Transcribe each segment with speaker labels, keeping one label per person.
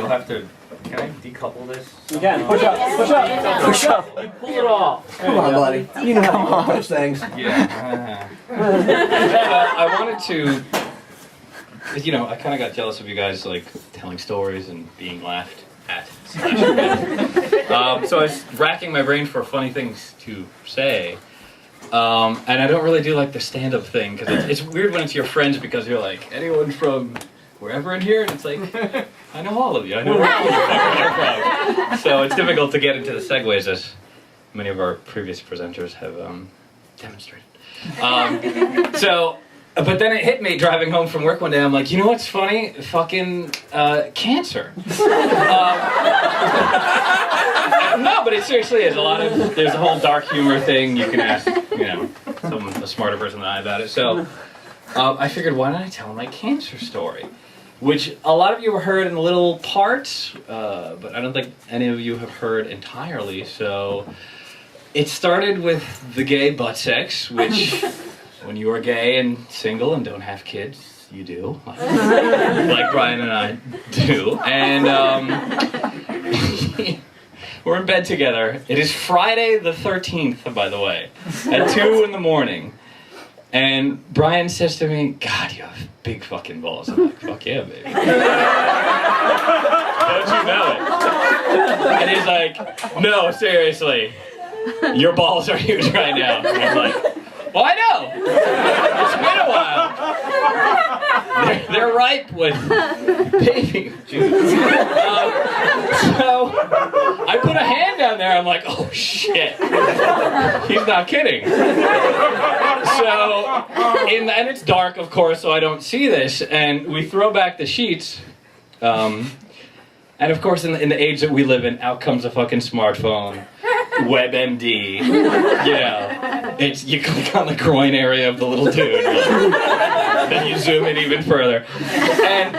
Speaker 1: you'll have to. Can I decouple this?
Speaker 2: You can. Push up. Push up. Push up.
Speaker 1: You pull it off.
Speaker 2: Come on, buddy. You know how to push things.
Speaker 1: Yeah. I wanted to. You know, I kind of got jealous of you guys, like telling stories and being laughed at. So I was racking my brain for funny things to say. And I don't really do like the stand-up thing because it's weird when it's your friends because you're like, anyone from wherever in here? And it's like, I know all of you. I know where all of you are from. So it's difficult to get into the segues as many of our previous presenters have demonstrated. But then it hit me driving home from work one day. I'm like, you know what's funny? Fucking cancer. No, but it seriously is. There's a whole dark humor thing. You can ask, someone, a smarter person than I about it. So I figured, why don't I tell my cancer story? Which a lot of you have heard in little parts, but I don't think any of you have heard entirely. So it started with the gay butt sex, which when you are gay and single and don't have kids, you do, like Brian and I do. And we're in bed together. It is Friday the 13th, by the way, at 2 in the morning. And Brian says to me, God, you have big fucking balls. I'm like, fuck yeah, baby. Don't you know it? And he's like, no, seriously, your balls are huge right now. And I'm like, well, I know. It's been a while. They're ripe with baby. So I put a hand down there. I'm like, oh shit. He's not kidding. So, and it's dark, of course, so I don't see this. And we throw back the sheets. And of course, in the age that we live in, out comes a fucking smartphone. WebMD, you click on the groin area of the little dude, then you zoom in even further. And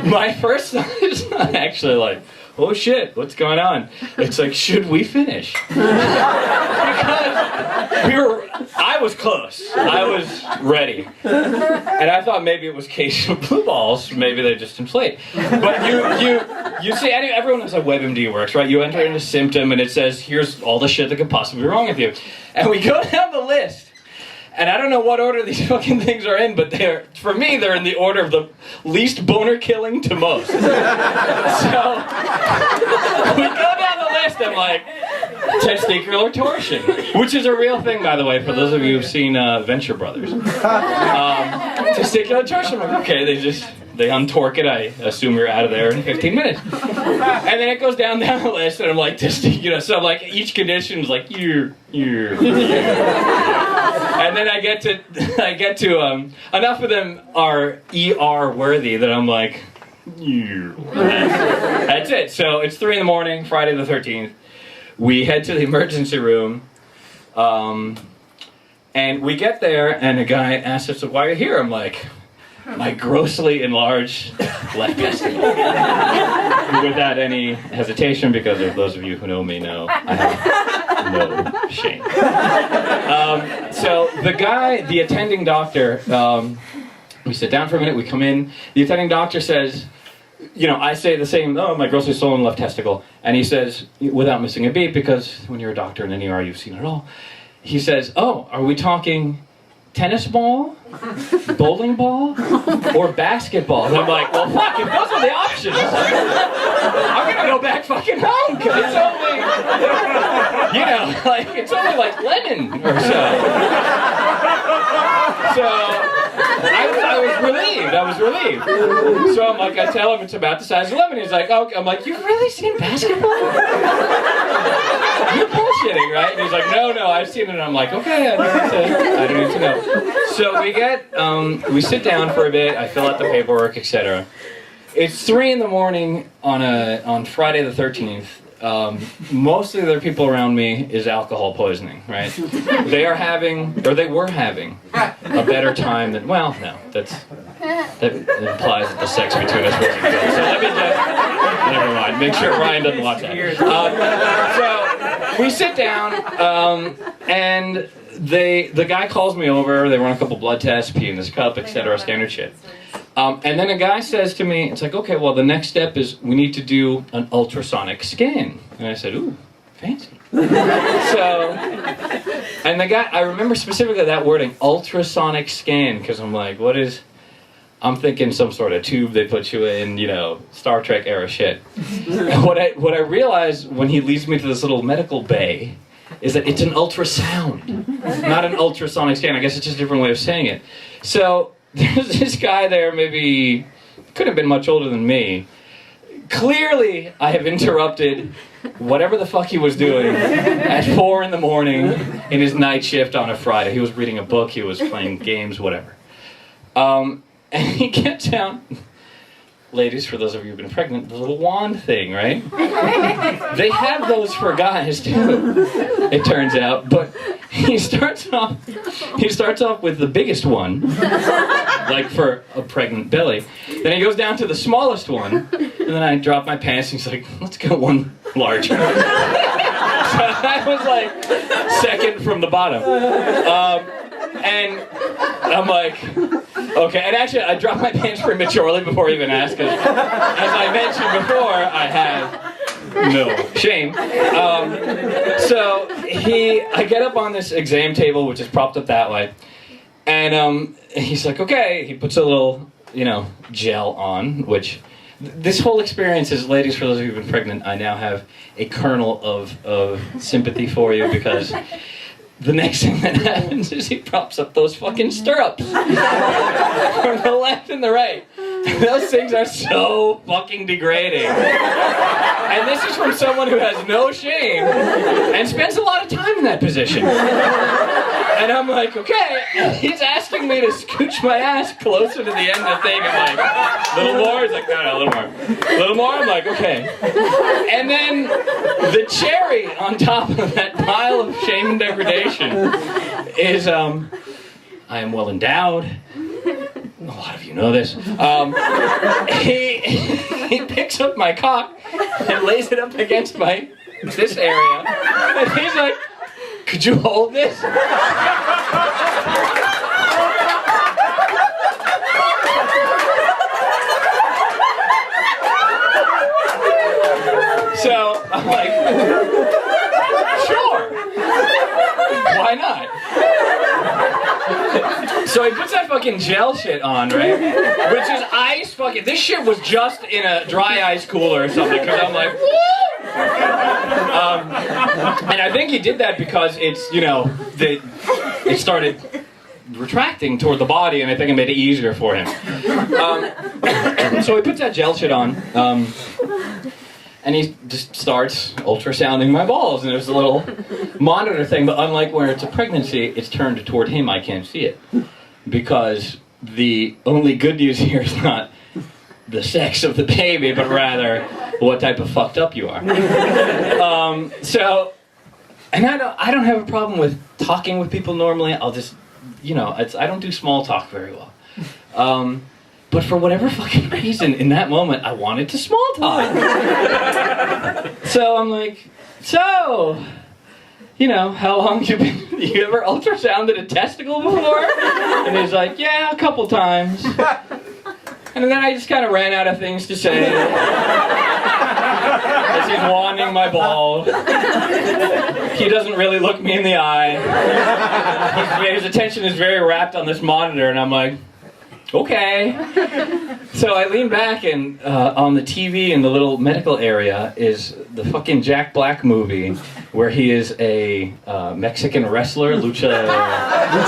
Speaker 1: my first thought is not actually like, oh shit, what's going on? It's like, should we finish? Because I was close. I was ready. And I thought maybe it was case of blue balls. Maybe they just inflate. But you see, everyone knows how WebMD works, right? You enter in a symptom and it says, here's all the shit that could possibly be wrong with you. And we go down the list. And I don't know what order these fucking things are in, but for me, they're in the order of the least boner killing to most. So, we go down the list, I'm like, testicular torsion, which is a real thing, by the way, for those of you who've seen Venture Brothers. Testicular torsion, I'm like, okay, they untorque it, I assume you're out of there in 15 minutes. And then it goes down the list, and I'm like, so I'm like, each condition is like, And then I get to enough of them are ER worthy that I'm like, that's it. So it's 3 in the morning, Friday the 13th. We head to the emergency room, and we get there, and a guy asks us, why are you here? I'm like, my grossly enlarged left testicle. Without any hesitation, because of those of you who know me know, I have no shame. So the attending doctor, we sit down for a minute, we come in, the attending doctor says, I say the same, oh, my grossly swollen left testicle, and he says, without missing a beat, because when you're a doctor in an ER, you've seen it all, he says, oh, are we talking tennis ball, bowling ball, or basketball? And I'm like, well, fuck, if those are the options, I'm gonna go back fucking home, because it's only, it's only like lemon or so. So, I was relieved. So I'm like, I tell him it's about the size of lemon. He's like, oh, I'm like, you've really seen basketball? You're bullshitting, right? And he's like, no, I've seen it. And I'm like, okay, I don't need to know. So we sit down for a bit, I fill out the paperwork, etc. It's 3 in the morning on Friday the 13th. Mostly the people around me is alcohol poisoning, right? They were having a better time than, well, no, that implies that the sex between us wasn't good. So let me just, never mind, make sure Ryan doesn't watch that. So we sit down, and the guy calls me over, they run a couple blood tests, pee in his cup, etc., standard shit. And then a guy says to me, it's like, okay, well, the next step is we need to do an ultrasonic scan. And I said, ooh, fancy. So, and the guy, I remember specifically that wording, ultrasonic scan, because I'm like, I'm thinking some sort of tube they put you in, Star Trek era shit. And what I realized when he leads me to this little medical bay is that it's an ultrasound, not an ultrasonic scan. I guess it's just a different way of saying it. So there's this guy there, maybe could have been much older than me. Clearly, I have interrupted whatever the fuck he was doing at 4 in the morning in his night shift on a Friday. He was reading a book, he was playing games, whatever. And he gets down, ladies, for those of you who've been pregnant, the little wand thing, right? They have those for guys too, it turns out. But he starts off with the biggest one, like for a pregnant belly. Then he goes down to the smallest one, and then I drop my pants and he's like, let's go one larger. So I was like second from the bottom. And I'm like, okay, and actually I dropped my pants prematurely before he even asked, because as I mentioned before, I have no shame. So I get up on this exam table, which is propped up that way, and he's like, okay, he puts a little, gel on, which this whole experience is, ladies, for those of you who've been pregnant, I now have a kernel of sympathy for you, because the next thing that happens is he props up those fucking stirrups from the left and the right. Those things are so fucking degrading. And this is from someone who has no shame and spends a lot of time in that position. And I'm like, okay. And he's asking me to scooch my ass closer to the end of the thing. I'm like, a little more? He's like, no, a little more. A little more? I'm like, okay. And then the cherry on top of that pile of shame and degradation is, I am well endowed. A lot of you know this. He picks up my cock and lays it up against this area. And he's like, could you hold this? So I'm like, sure. Why not? So he puts that fucking gel shit on, right? Which is ice fucking... This shit was just in a dry ice cooler or something, because I'm like, woo! And I think he did that because it's, it started retracting toward the body, and I think it made it easier for him. So he puts that gel shit on, and he just starts ultrasounding my balls, and there's a little monitor thing, but unlike where it's a pregnancy, it's turned toward him, I can't see it. Because the only good news here is not the sex of the baby, but rather what type of fucked up you are. And I don't have a problem with talking with people normally. I'll just, I don't do small talk very well. But for whatever fucking reason, in that moment, I wanted to small talk. So I'm like, how long you ever ultrasounded a testicle before? And he's like, yeah, a couple times. And then I just kind of ran out of things to say as he's wanding my ball. He doesn't really look me in the eye. His attention is very wrapped on this monitor, and I'm like, okay. So I lean back, and on the TV in the little medical area is the fucking Jack Black movie where he is a Mexican wrestler, Lucha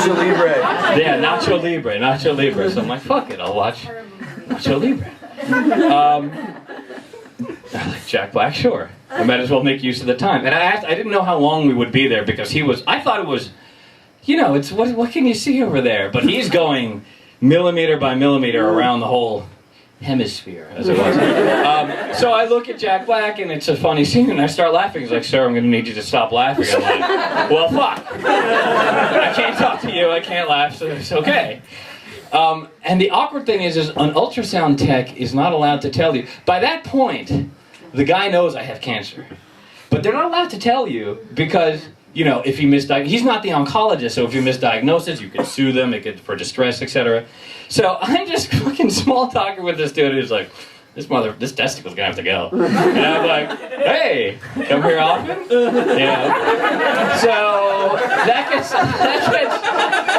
Speaker 2: Libre.
Speaker 1: Yeah, Nacho Libre. So I'm like, fuck it, I'll watch Nacho Libre. I like Jack Black, sure. I might as well make use of the time. And I didn't know how long we would be there, because I thought it was, it's what can you see over there? But he's going millimeter by millimeter around the whole hemisphere, as it was. So I look at Jack Black, and it's a funny scene, and I start laughing. He's like, sir, I'm going to need you to stop laughing. I'm like, well, fuck. I can't talk to you, I can't laugh, so it's okay. And the awkward thing is an ultrasound tech is not allowed to tell you. By that point, the guy knows I have cancer. But they're not allowed to tell you, because you know, if he misdiagnosed, he's not the oncologist, so if he misdiagnoses, you could sue them, for distress, etc. So I'm just fucking small talking with this dude who's like, this testicle's gonna have to go. And I'm like, hey, come here often? Yeah. So that gets,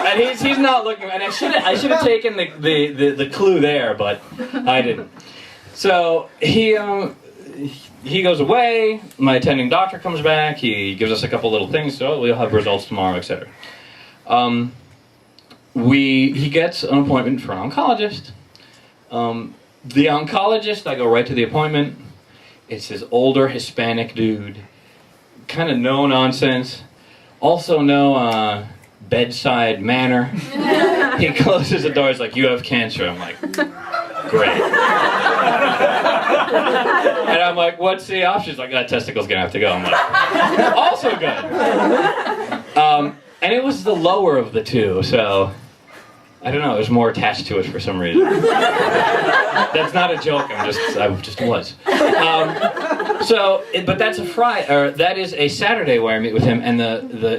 Speaker 1: and he's not looking, and I should have taken the clue there, but I didn't. So he goes away, my attending doctor comes back, he gives us a couple little things, so we'll have results tomorrow, etc. He gets an appointment for an oncologist. The oncologist, I go right to the appointment. It's this older Hispanic dude, kind of no nonsense, also no bedside manner. He closes the door, he's like, you have cancer. I'm like, great. And I'm like, what's the option? He's like, that testicle's gonna have to go. I'm like, also good. And it was the lower of the two, so I don't know, it was more attached to it for some reason. That's not a joke, I just was. But that's that is a Saturday where I meet with him, and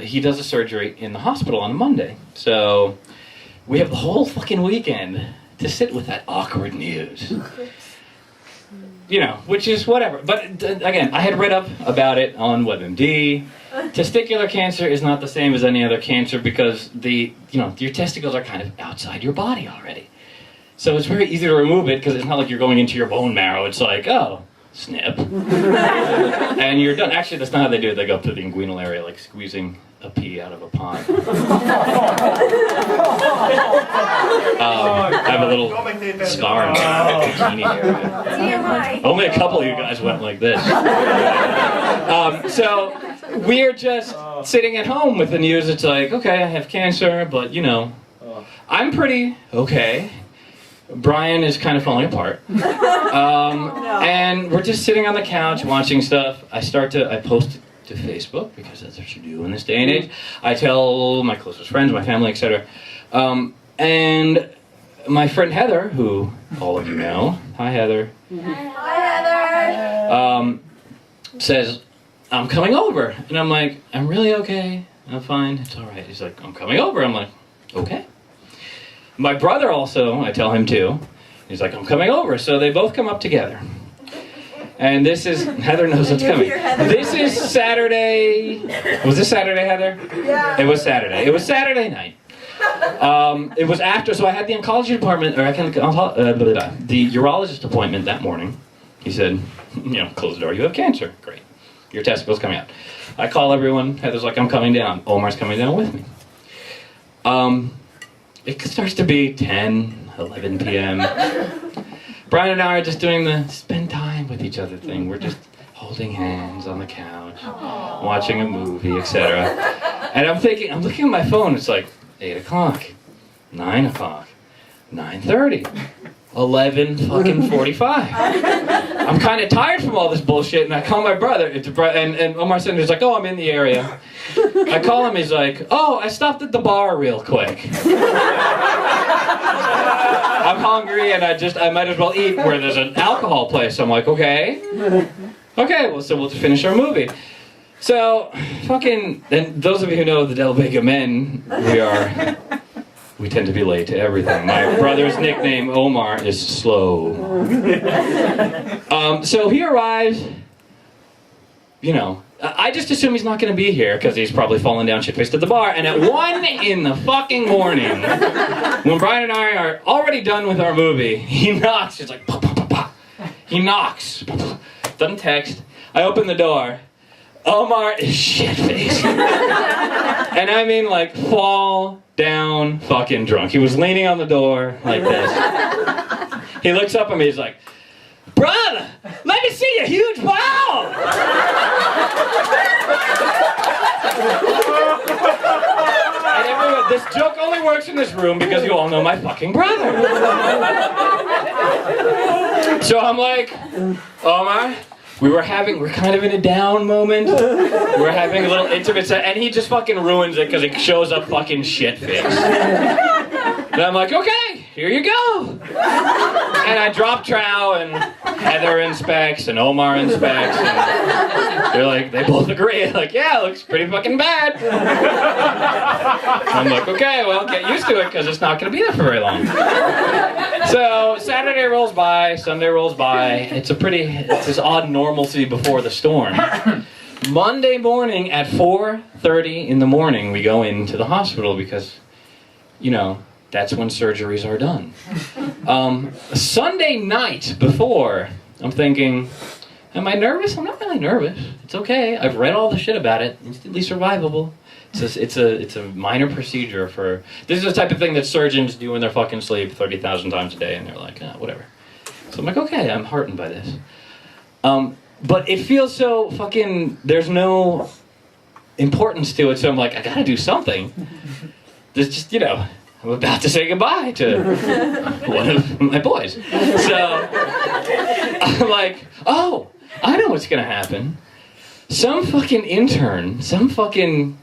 Speaker 1: he does a surgery in the hospital on a Monday. So we have the whole fucking weekend to sit with that awkward news. You know, which is whatever. But again, I had read up about it on WebMD. Testicular cancer is not the same as any other cancer because your testicles are kind of outside your body already. So it's very easy to remove it because it's not like you're going into your bone marrow. It's like, oh, snip. And you're done. Actually, that's not how they do it. They go up to the inguinal area like squeezing a pea out of a pond. I have a little scar in my bikini area. Only a couple of you guys went like this. So we're just sitting at home with the news. It's like, okay, I have cancer, but you know, I'm pretty okay. Brian is kind of falling apart. And we're just sitting on the couch watching stuff. I post it to Facebook because that's what you do in this day and age. I tell my closest friends, my family, etc. And my friend Heather, who all of you know, hi Heather. Hi Heather. Says, I'm coming over. And I'm like, I'm really okay. I'm fine. It's all right. He's like, I'm coming over. I'm like, okay. My brother also, I tell him too. He's like, I'm coming over. So they both come up together. And this is, Heather knows what's coming. This is Saturday. Was this Saturday, Heather? Yeah. It was Saturday. It was Saturday night. It was after, so I had the oncology department, or the urologist appointment that morning. He said, close the door, you have cancer. Great. Your testicle's coming out. I call everyone. Heather's like, I'm coming down. Omar's coming down with me. It starts to be 10, 11 p.m. Brian and I are just doing the spend time with each other thing. We're just holding hands on the couch, watching a movie, etc. And I'm looking at my phone, it's like 8 o'clock, 9 o'clock, 9:30, 11:45. I'm kind of tired from all this bullshit, and I call my brother, and Omar said, he's like, oh, I'm in the area. I call him, he's like, oh, I stopped at the bar real quick. I'm hungry, and I might as well eat where there's an alcohol place. I'm like, okay, well, so we'll finish our movie. So, and those of you who know the Del Vega men, we tend to be late to everything. My brother's nickname, Omar, is Slow. So he arrives, I just assume he's not going to be here because he's probably fallen down shit-faced at the bar. And at 1 in the fucking morning, when Brian and I are already done with our movie, he knocks. He's like, pop, pop, pop, pop. He knocks. Doesn't text. I open the door. Omar is shit-faced. And I mean like fall down fucking drunk. He was leaning on the door like this. He looks up at me, he's like, brother, let me see your huge ball! And everyone, this joke only works in this room because you all know my fucking brother. So I'm like, Omar, we're kind of in a down moment. We're having a little intimate set, and he just fucking ruins it because he shows up fucking shit-faced. And I'm like, okay, here you go. And I drop trow, and Heather inspects and Omar inspects, and they're like, they both agree, like, yeah, it looks pretty fucking bad. I'm like, okay, well, get used to it, because it's not going to be there for very long. So, Saturday rolls by, Sunday rolls by, it's this odd normalcy before the storm. Monday morning at 4:30 in the morning, we go into the hospital because, you know, that's when surgeries are done. Sunday night before, I'm thinking, am I nervous? I'm not really nervous. It's okay. I've read all the shit about it. Instantly survivable. It's a minor procedure for... This is the type of thing that surgeons do in their fucking sleep 30,000 times a day, and they're like, whatever. So I'm like, okay, I'm heartened by this. But it feels so fucking... There's no importance to it, so I'm like, I gotta do something. There's just, you know... I'm about to say goodbye to one of my boys. So, I'm like, oh, I know what's gonna happen. Some fucking intern, some fucking,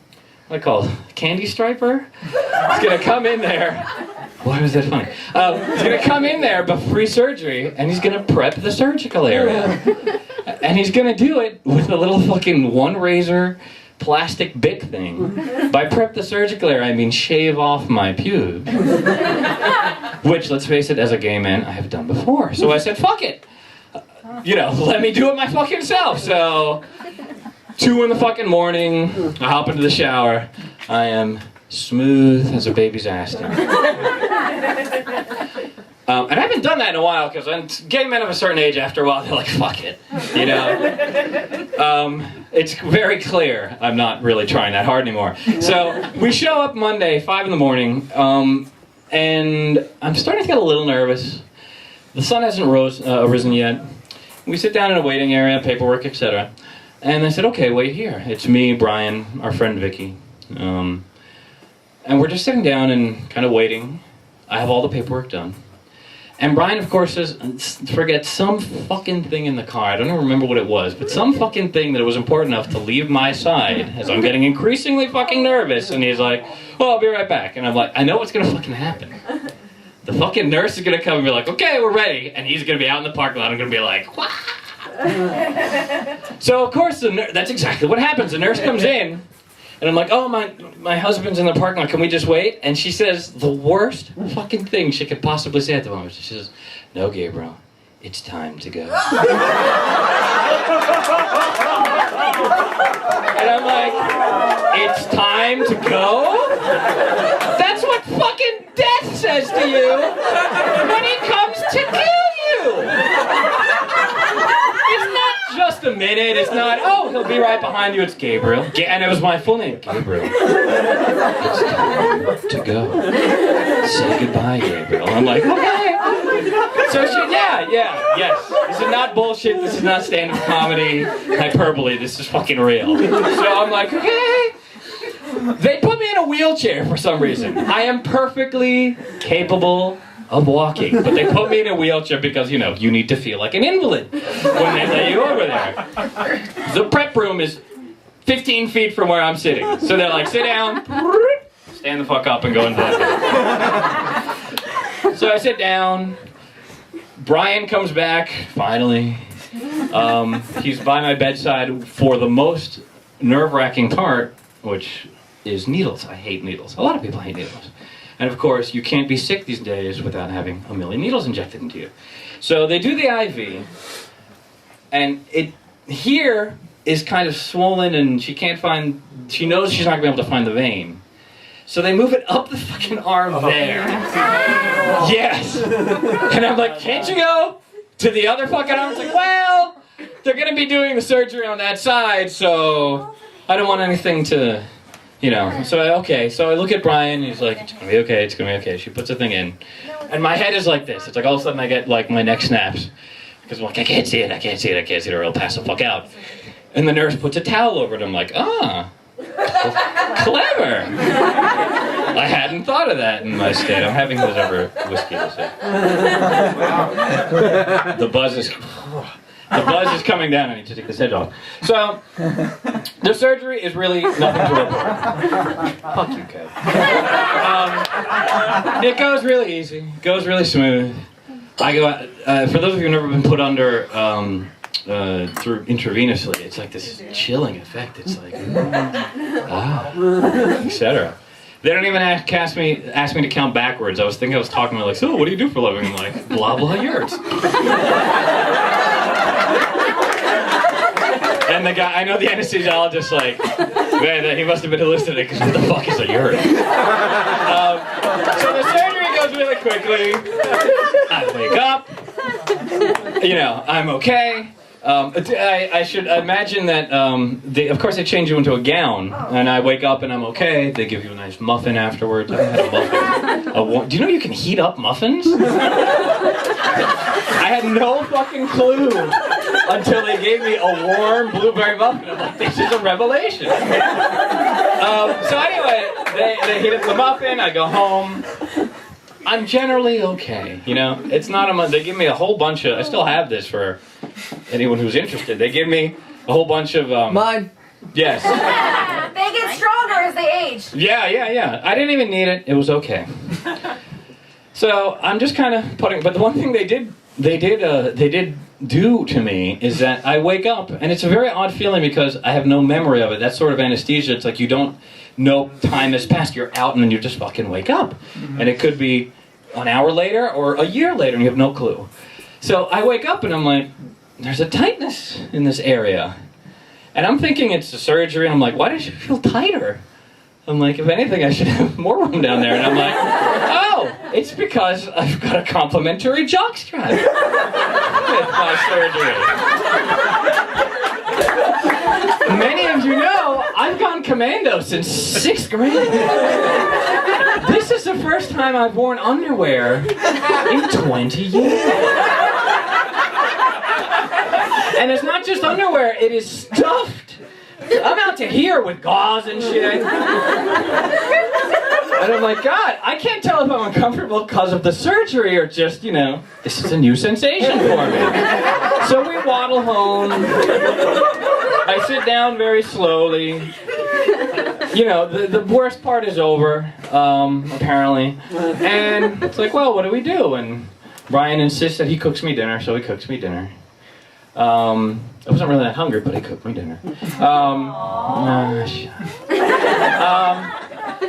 Speaker 1: what do I call it, candy striper? Is gonna come in there. Why was that funny? He's gonna come in there before surgery, and he's gonna prep the surgical area. And he's gonna do it with a little fucking one razor, plastic Bic thing. By prep the surgical area, I mean shave off my pubes. Which, let's face it, as a gay man, I have done before. So I said, fuck it. You know, let me do it my fucking self. So, 2 in the fucking morning, I hop into the shower. I am smooth as a baby's ass now. And I haven't done that in a while, because gay men of a certain age, after a while, they're like, fuck it, you know? It's very clear I'm not really trying that hard anymore. So, we show up Monday, 5 in the morning, and I'm starting to get a little nervous. The sun hasn't risen yet. We sit down in a waiting area, paperwork, etc. And I said, okay, wait here. It's me, Brian, our friend Vicky. And we're just sitting down and kind of waiting. I have all the paperwork done. And Brian, of course, forgets some fucking thing in the car. I don't even remember what it was, but some fucking thing that was important enough to leave my side as I'm getting increasingly fucking nervous. And he's like, well, I'll be right back. And I'm like, I know what's gonna fucking happen. The fucking nurse is gonna come and be like, okay, we're ready. And he's gonna be out in the parking lot. I'm gonna be like, wah! So, of course, that's exactly what happens. The nurse comes in. And I'm like, oh, my husband's in the parking lot, can we just wait? And she says the worst fucking thing she could possibly say at the moment. She says, no, Gabriel, it's time to go. And I'm like, it's time to go? That's what fucking death says to you when he comes to kill you! It's not just a minute, it's not, oh, he'll be right behind you, it's Gabriel. And it was my full name, Gabriel. It's time to go. Say goodbye, Gabriel. I'm like, okay. So yes. This is not bullshit, this is not stand-up comedy, hyperbole, this is fucking real. So I'm like, okay. They put me in a wheelchair for some reason. I am perfectly capable of walking, but they put me in a wheelchair because, you know, you need to feel like an invalid when they lay you over there. The prep room is 15 feet from where I'm sitting. So they're like, sit down, stand the fuck up and go into that. So I sit down, Brian comes back, finally. He's by my bedside for the most nerve-wracking part, which is needles. I hate needles. A lot of people hate needles. And of course, you can't be sick these days without having a million needles injected into you. So they do the IV, and it here is kind of swollen, and she knows she's not going to be able to find the vein. So they move it up the fucking arm there. Yes! And I'm like, can't you go to the other fucking arm? It's like, well, they're going to be doing the surgery on that side, so I don't want anything to... You know, so okay, so I look at Brian, and he's like, it's gonna be okay, it's gonna be okay. She puts the thing in, and my head is like this. It's like all of a sudden I get like my neck snaps, because I'm like, I can't see it, or it'll pass the fuck out. And the nurse puts a towel over it. I'm like, clever. I hadn't thought of that in my state. I'm having this over whiskey. The buzz is coming down. I need to take this edge off. So, the surgery is really nothing to report. Fuck you, Kev. It goes really easy. It goes really smooth. I go, for those of you who've never been put under through intravenously, it's like this chilling effect. It's like, etc. They don't even ask me to count backwards. I was thinking I was talking about like, so what do you do for a living? I'm like, blah blah yurt. And the guy, I know the anesthesiologist, like, man, he must have been hallucinating because what the fuck is a yurt? So the surgery goes really quickly. I wake up. I'm okay. I should imagine that, of course they change you into a gown, and I wake up and I'm okay. They give you a nice muffin afterwards. I had a muffin. Do you know you can heat up muffins? I had no fucking clue until they gave me a warm blueberry muffin. I'm like, this is a revelation. So anyway, they heat up the muffin, I go home. I'm generally okay, It's not they give me a whole bunch of, I still have this for anyone who's interested. They give me a whole bunch of,
Speaker 2: Mine.
Speaker 1: Yes.
Speaker 3: They get stronger as they age.
Speaker 1: Yeah. I didn't even need it. It was okay. So I'm just kind of but the one thing they did do to me is that I wake up, and it's a very odd feeling because I have no memory of it. That sort of anesthesia, it's like you don't know time has passed. You're out and then you just fucking wake up. Mm-hmm. And it could be an hour later or a year later and you have no clue. So I wake up and I'm like, there's a tightness in this area. And I'm thinking it's the surgery, and I'm like, why does it feel tighter? I'm like, if anything, I should have more room down there. And I'm like, oh, it's because I've got a complimentary jockstrap with my surgery. Many of you know, I've gone commando since 6th grade. This is the first time I've worn underwear in 20 years. And it's not just underwear, it is stuffed. I'm out to here with gauze and shit. And I'm like, God, I can't tell if I'm uncomfortable because of the surgery or just, this is a new sensation for me. So we waddle home. I sit down very slowly. The worst part is over, apparently. And it's like, well, what do we do? And Brian insists that he cooks me dinner, so he cooks me dinner. I wasn't really that hungry, but he cooked me dinner.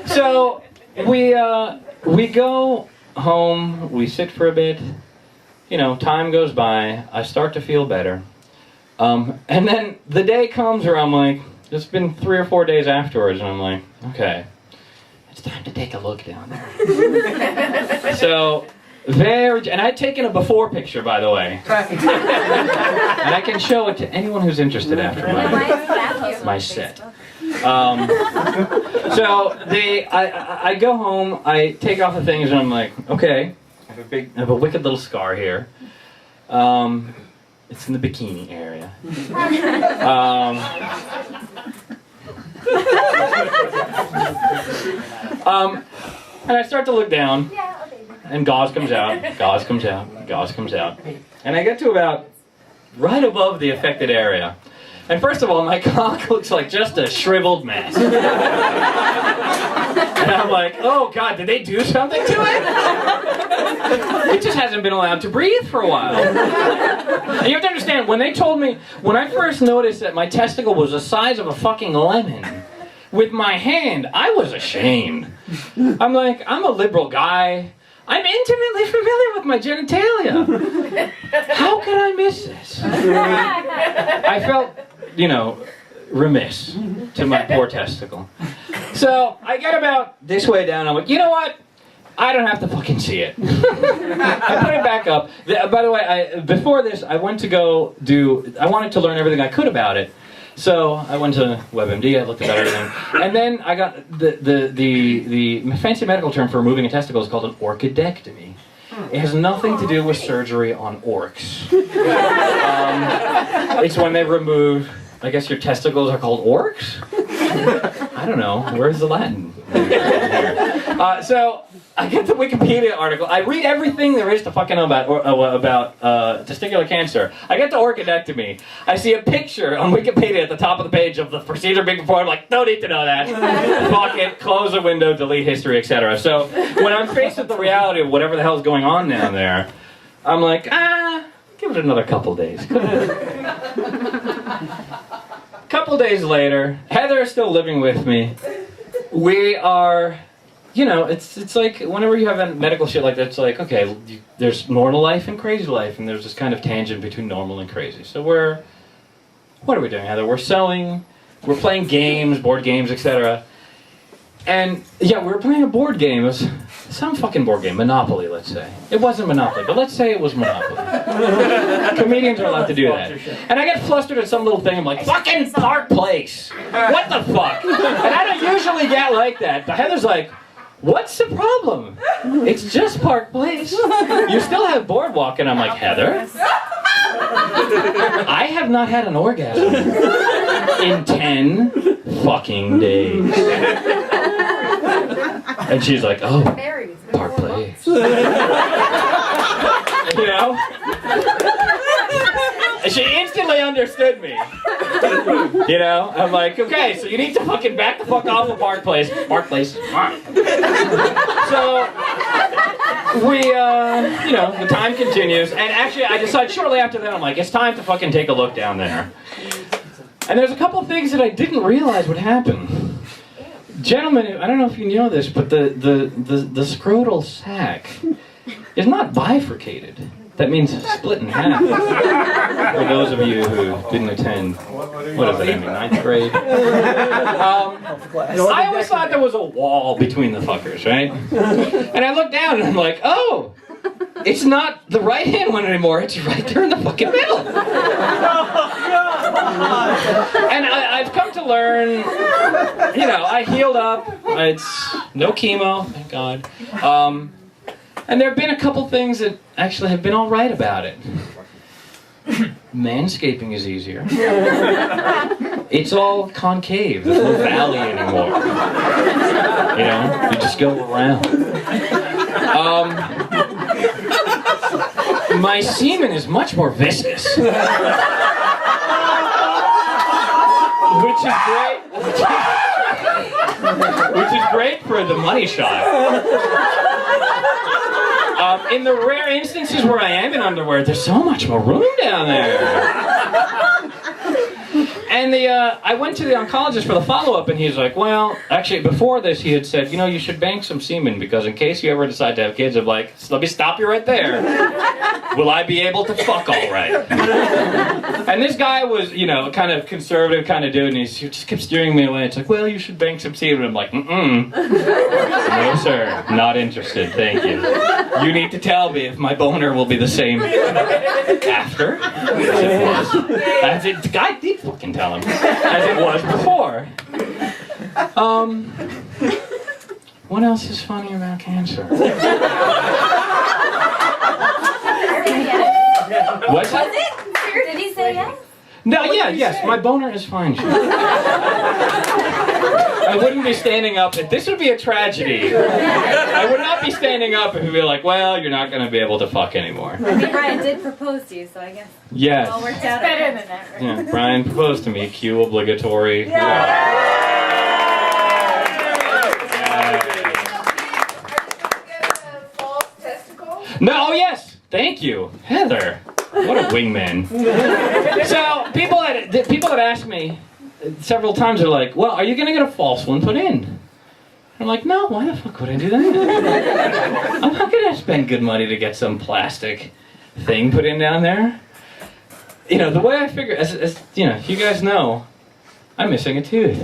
Speaker 1: So we go home, we sit for a bit, time goes by, I start to feel better. And then the day comes where I'm like, it's been 3 or 4 days afterwards, and I'm like, okay, it's time to take a look down there. So, and I'd taken a before picture, by the way. And I can show it to anyone who's interested after my set. So I go home, I take off the things, and I'm like, okay, I have a wicked little scar here. It's in the bikini area. And I start to look down, and gauze comes out, gauze comes out, gauze comes out. And I get to about right above the affected area. And first of all, my cock looks like just a shriveled mess. And I'm like, oh God, did they do something to it? It just hasn't been allowed to breathe for a while. And you have to understand, when they told me, when I first noticed that my testicle was the size of a fucking lemon, with my hand, I was ashamed. I'm like, I'm a liberal guy. I'm intimately familiar with my genitalia. How could I miss this? I felt, remiss to my poor testicle. So I get about this way down. I'm like, you know what? I don't have to fucking see it. I put it back up. By the way, before this, I wanted to learn everything I could about it. So I went to WebMD, I looked about everything, and then I got the fancy medical term for removing a testicle is called an orchidectomy. It has nothing to do with surgery on orcs. It's when they remove, I guess your testicles are called orcs? I don't know, where's the Latin? So I get the Wikipedia article. I read everything there is to fucking know about testicular cancer. I get to orchidectomy. I see a picture on Wikipedia at the top of the page of the procedure being performed. I'm like, don't need to know that. Fuck it, close the window, delete history, etc. So when I'm faced with the reality of whatever the hell's going on down there, I'm like, give it another couple days. Couple days later, Heather is still living with me. We are, you know, it's like whenever you have medical shit like that, it's like, okay, there's normal life and crazy life, and there's this kind of tangent between normal and crazy. So what are we doing, Heather? We're playing games, board games, etc. And yeah, we were playing a board game. It was some fucking board game, Monopoly, let's say. It wasn't Monopoly, but let's say it was Monopoly. Comedians are allowed to do that. And I get flustered at some little thing, I'm like, fucking Park Place! What the fuck? And I don't usually get like that, but Heather's like, what's the problem? It's just Park Place. You still have Boardwalk, and I'm like, Heather? I have not had an orgasm in 10 fucking days. And she's like, oh, Park Place. You know? And she instantly understood me. You know? I'm like, okay, so you need to fucking back the fuck off of Park Place. Park Place is fine. So, we, you know, the time continues. And actually, I decide shortly after that, I'm like, it's time to fucking take a look down there. And there's a couple of things that I didn't realize would happen. Gentlemen, I don't know if you know this, but the scrotal sac is not bifurcated. That means split in half. For those of you who didn't attend, what is it, I mean, 9th grade? I always thought there was a wall between the fuckers, right? And I look down and I'm like, oh, it's not the right-hand one anymore, it's right there in the fucking middle. And I've come to learn, you know, I healed up, it's no chemo, thank God. And there have been a couple things that actually have been all right about it. Manscaping is easier. It's all concave, there's no valley anymore. You know, you just go around. My semen is much more viscous. Which is great. Which is great for the money shot. In the rare instances where I am in underwear, there's so much more room down there. And I went to the oncologist for the follow-up, and he's like, well, actually, before this, he had said, you know, you should bank some semen, because in case you ever decide to have kids, I'm like, let me stop you right there. Will I be able to fuck all right? And this guy was, you know, kind of conservative kind of dude, and he just kept steering me away. It's like, well, you should bank some semen. I'm like, no, sir, not interested, thank you. You need to tell me if my boner will be the same after as it was. As it, the guy did fucking tell him. As it was before. What else is funny about cancer? What's that?
Speaker 3: Did he say yes?
Speaker 1: No, yeah, yes, my boner is fine. I wouldn't be standing up, and this would be a tragedy. I would not be standing up if he'd be like, well, you're not going to be able to fuck anymore.
Speaker 3: I mean, Brian did propose to you, so I guess
Speaker 1: yes.
Speaker 3: it all worked out. It's better than that, right?
Speaker 1: Yeah, Brian proposed to me, cue obligatory. No, oh yes, thank you, Heather. What a wingman. So people that ask me several times are like, well, are you gonna get a false one put in? I'm like, no, why the fuck would I do that? I'm not gonna spend good money to get some plastic thing put in down there. You know, the way I figure, as you know, you guys know, I'm missing a tooth.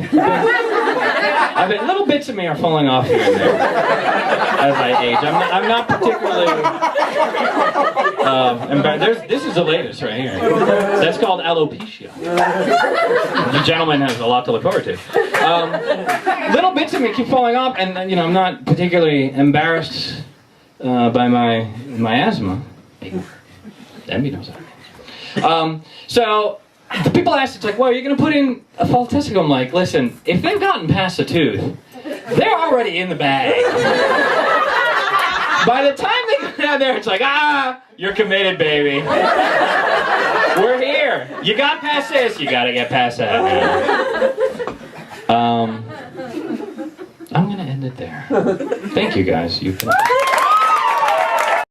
Speaker 1: I mean, little bits of me are falling off here and there as I age. I'm not particularly embarrassed. This is the latest right here. That's called alopecia. The gentleman has a lot to look forward to. Little bits of me keep falling off, and you know, I'm not particularly embarrassed by my asthma. Emmy knows that. So. The people ask, it's like, well, you're going to put in a false testicle. I'm like, listen, if they've gotten past the tooth, they're already in the bag. By the time they get out there, it's like, you're committed, baby. We're here. You got past this, you got to get past that. I'm going to end it there. Thank you, guys. You can...